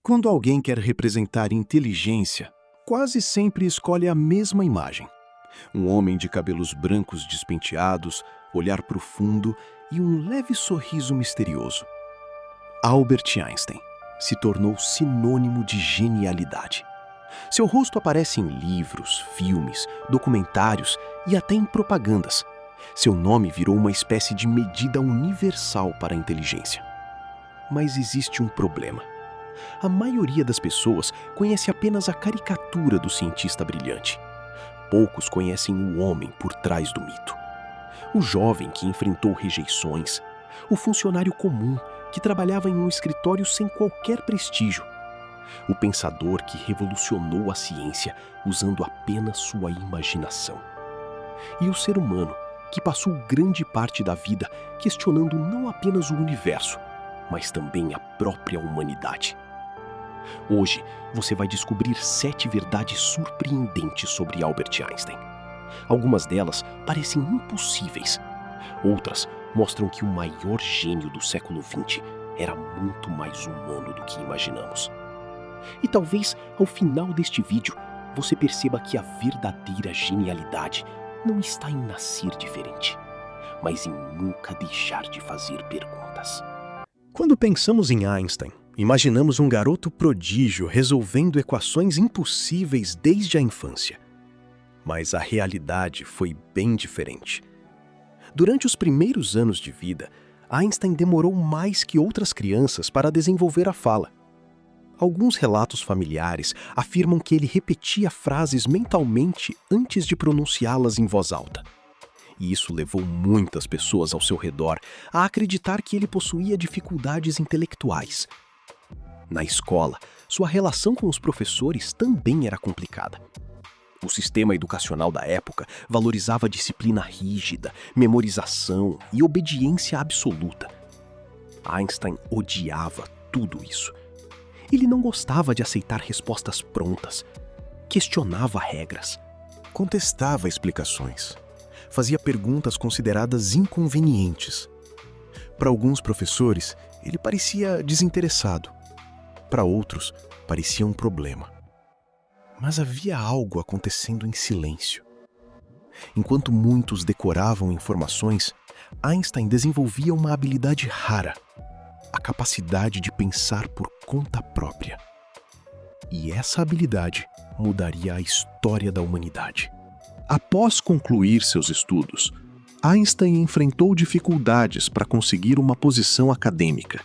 Quando alguém quer representar inteligência, quase sempre escolhe a mesma imagem. Um homem de cabelos brancos despenteados, olhar profundo e um leve sorriso misterioso. Albert Einstein se tornou sinônimo de genialidade. Seu rosto aparece em livros, filmes, documentários e até em propagandas. Seu nome virou uma espécie de medida universal para a inteligência. Mas existe um problema. A maioria das pessoas conhece apenas a caricatura do cientista brilhante. Poucos conhecem o homem por trás do mito. O jovem que enfrentou rejeições. O funcionário comum que trabalhava em um escritório sem qualquer prestígio. O pensador que revolucionou a ciência usando apenas sua imaginação. E o ser humano que passou grande parte da vida questionando não apenas o universo, mas também a própria humanidade. Hoje, você vai descobrir 7 verdades surpreendentes sobre Albert Einstein. Algumas delas parecem impossíveis. Outras mostram que o maior gênio do século XX era muito mais humano do que imaginamos. E talvez, ao final deste vídeo, você perceba que a verdadeira genialidade não está em nascer diferente, mas em nunca deixar de fazer perguntas. Quando pensamos em Einstein, imaginamos um garoto prodígio resolvendo equações impossíveis desde a infância. Mas a realidade foi bem diferente. Durante os primeiros anos de vida, Einstein demorou mais que outras crianças para desenvolver a fala. Alguns relatos familiares afirmam que ele repetia frases mentalmente antes de pronunciá-las em voz alta. E isso levou muitas pessoas ao seu redor a acreditar que ele possuía dificuldades intelectuais. Na escola, sua relação com os professores também era complicada. O sistema educacional da época valorizava disciplina rígida, memorização e obediência absoluta. Einstein odiava tudo isso. Ele não gostava de aceitar respostas prontas, questionava regras, Contestava explicações, fazia perguntas consideradas inconvenientes. Para alguns professores, ele parecia desinteressado. Para outros, parecia um problema. Mas havia algo acontecendo em silêncio. Enquanto muitos decoravam informações, Einstein desenvolvia uma habilidade rara, a capacidade de pensar por conta própria. E essa habilidade mudaria a história da humanidade. Após concluir seus estudos, Einstein enfrentou dificuldades para conseguir uma posição acadêmica.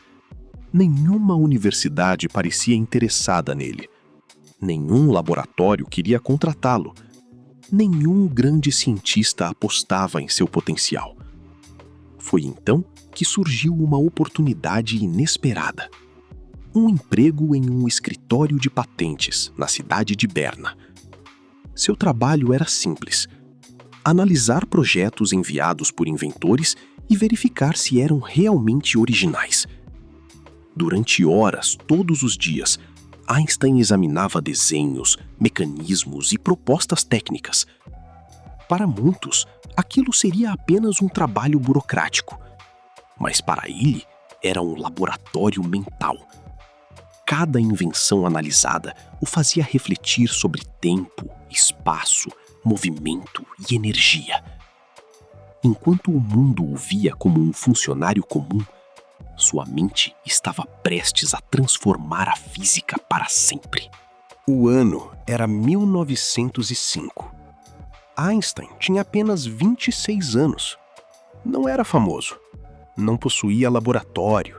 Nenhuma universidade parecia interessada nele. Nenhum laboratório queria contratá-lo. Nenhum grande cientista apostava em seu potencial. Foi então que surgiu uma oportunidade inesperada. Um emprego em um escritório de patentes na cidade de Berna. Seu trabalho era simples: analisar projetos enviados por inventores e verificar se eram realmente originais. Durante horas, todos os dias, Einstein examinava desenhos, mecanismos e propostas técnicas. Para muitos, aquilo seria apenas um trabalho burocrático. Mas para ele, era um laboratório mental. Cada invenção analisada o fazia refletir sobre tempo, espaço, movimento e energia. Enquanto o mundo o via como um funcionário comum, sua mente estava prestes a transformar a física para sempre. O ano era 1905. Einstein tinha apenas 26 anos. Não era famoso. Não possuía laboratório.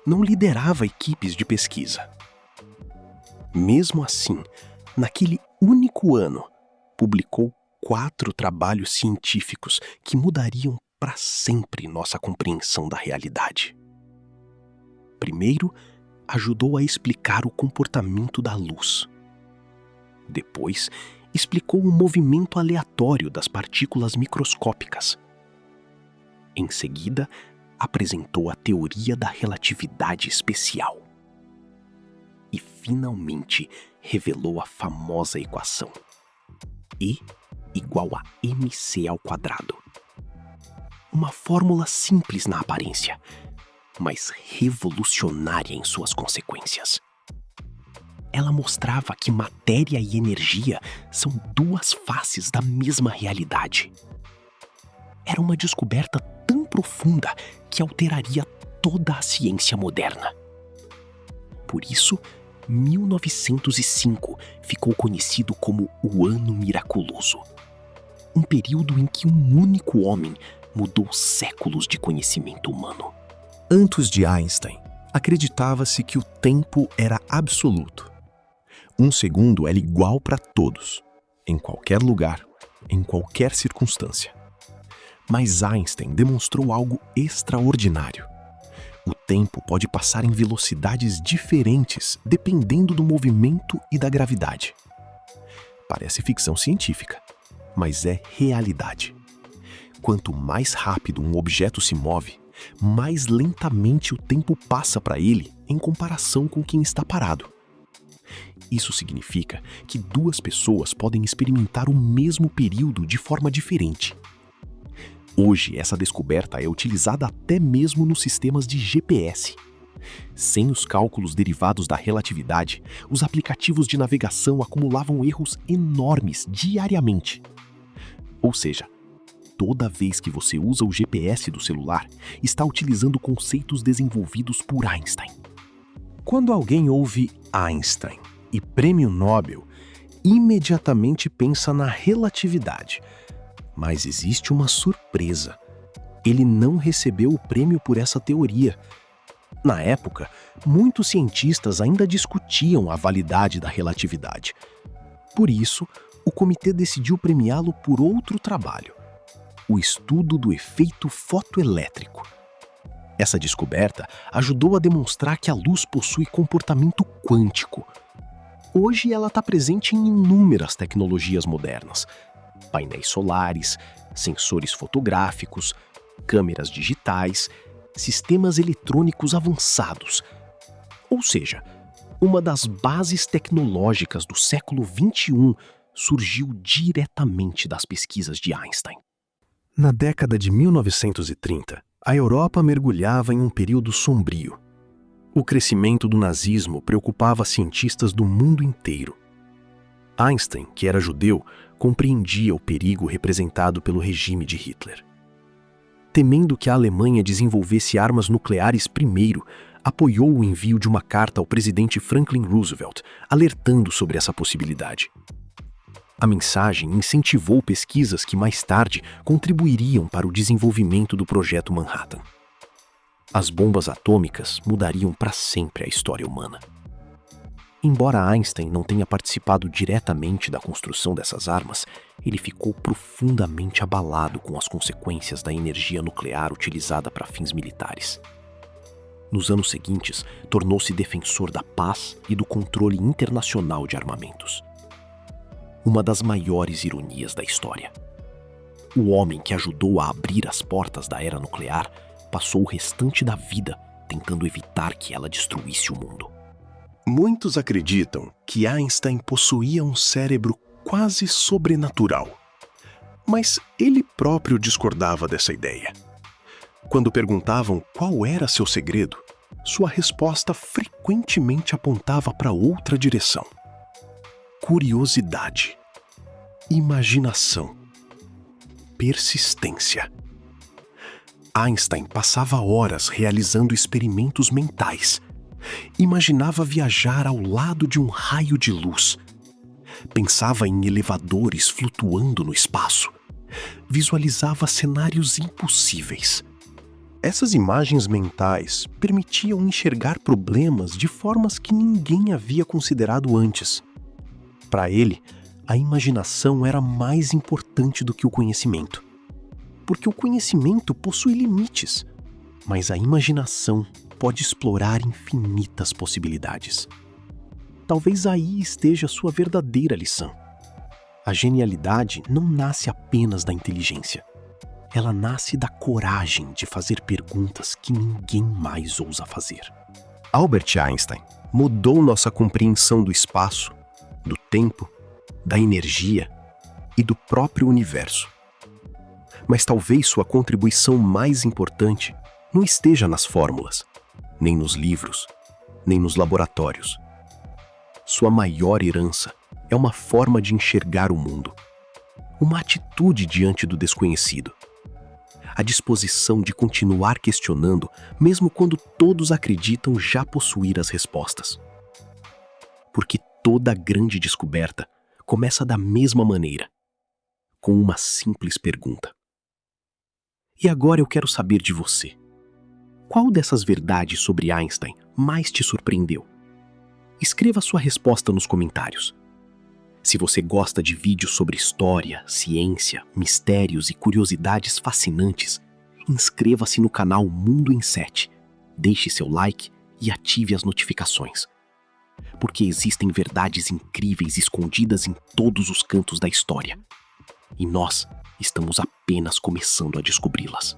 Não liderava equipes de pesquisa. Mesmo assim, naquele único ano, publicou 4 trabalhos científicos que mudariam para sempre nossa compreensão da realidade. Primeiro, ajudou a explicar o comportamento da luz. Depois, explicou o movimento aleatório das partículas microscópicas. Em seguida, apresentou a teoria da relatividade especial. E, finalmente, revelou a famosa equação: E igual a mc². Uma fórmula simples na aparência, mas revolucionária em suas consequências. ela mostrava que matéria e energia são duas faces da mesma realidade. Era uma descoberta tão profunda que alteraria toda a ciência moderna. Por isso, 1905 ficou conhecido como o Ano Miraculoso. Um período em que um único homem mudou séculos de conhecimento humano. Antes de Einstein, acreditava-se que o tempo era absoluto. 1 segundo era igual para todos, em qualquer lugar, em qualquer circunstância. Mas Einstein demonstrou algo extraordinário. O tempo pode passar em velocidades diferentes dependendo do movimento e da gravidade. Parece ficção científica, mas é realidade. Quanto mais rápido um objeto se move, mais lentamente o tempo passa para ele em comparação com quem está parado. Isso significa que duas pessoas podem experimentar o mesmo período de forma diferente. Hoje, essa descoberta é utilizada até mesmo nos sistemas de GPS. Sem os cálculos derivados da relatividade, os aplicativos de navegação acumulavam erros enormes diariamente. Ou seja, toda vez que você usa o GPS do celular, está utilizando conceitos desenvolvidos por Einstein. Quando alguém ouve Einstein e Prêmio Nobel, imediatamente pensa na relatividade. Mas existe uma surpresa. Ele não recebeu o prêmio por essa teoria. Na época, muitos cientistas ainda discutiam a validade da relatividade. Por isso, o comitê decidiu premiá-lo por outro trabalho: o estudo do efeito fotoelétrico. Essa descoberta ajudou a demonstrar que a luz possui comportamento quântico. Hoje ela está presente em inúmeras tecnologias modernas: painéis solares, sensores fotográficos, câmeras digitais, sistemas eletrônicos avançados. Ou seja, uma das bases tecnológicas do século XXI surgiu diretamente das pesquisas de Einstein. Na década de 1930, a Europa mergulhava em um período sombrio. O crescimento do nazismo preocupava cientistas do mundo inteiro. Einstein, que era judeu, compreendia o perigo representado pelo regime de Hitler. Temendo que a Alemanha desenvolvesse armas nucleares primeiro, apoiou o envio de uma carta ao presidente Franklin Roosevelt, alertando sobre essa possibilidade. A mensagem incentivou pesquisas que mais tarde contribuiriam para o desenvolvimento do Projeto Manhattan. As bombas atômicas mudariam para sempre a história humana. Embora Einstein não tenha participado diretamente da construção dessas armas, ele ficou profundamente abalado com as consequências da energia nuclear utilizada para fins militares. Nos anos seguintes, tornou-se defensor da paz e do controle internacional de armamentos. Uma das maiores ironias da história. O homem que ajudou a abrir as portas da era nuclear passou o restante da vida tentando evitar que ela destruísse o mundo. Muitos acreditam que Einstein possuía um cérebro quase sobrenatural, mas ele próprio discordava dessa ideia. Quando perguntavam qual era seu segredo, sua resposta frequentemente apontava para outra direção: curiosidade, imaginação, persistência. Einstein passava horas realizando experimentos mentais. Imaginava viajar ao lado de um raio de luz. Pensava em elevadores flutuando no espaço. Visualizava cenários impossíveis. Essas imagens mentais permitiam enxergar problemas de formas que ninguém havia considerado antes. Para ele, a imaginação era mais importante do que o conhecimento. Porque o conhecimento possui limites, mas a imaginação pode explorar infinitas possibilidades. Talvez aí esteja sua verdadeira lição. A genialidade não nasce apenas da inteligência. Ela nasce da coragem de fazer perguntas que ninguém mais ousa fazer. Albert Einstein mudou nossa compreensão do espaço, do tempo, da energia e do próprio universo. Mas talvez sua contribuição mais importante não esteja nas fórmulas, nem nos livros, nem nos laboratórios. Sua maior herança é uma forma de enxergar o mundo, uma atitude diante do desconhecido, a disposição de continuar questionando mesmo quando todos acreditam já possuir as respostas. Porque toda grande descoberta começa da mesma maneira, com uma simples pergunta. E agora eu quero saber de você. Qual dessas verdades sobre Einstein mais te surpreendeu? Escreva sua resposta nos comentários. Se você gosta de vídeos sobre história, ciência, mistérios e curiosidades fascinantes, inscreva-se no canal Mundo em 7, deixe seu like e ative as notificações. Porque existem verdades incríveis escondidas em todos os cantos da história. E nós estamos apenas começando a descobri-las.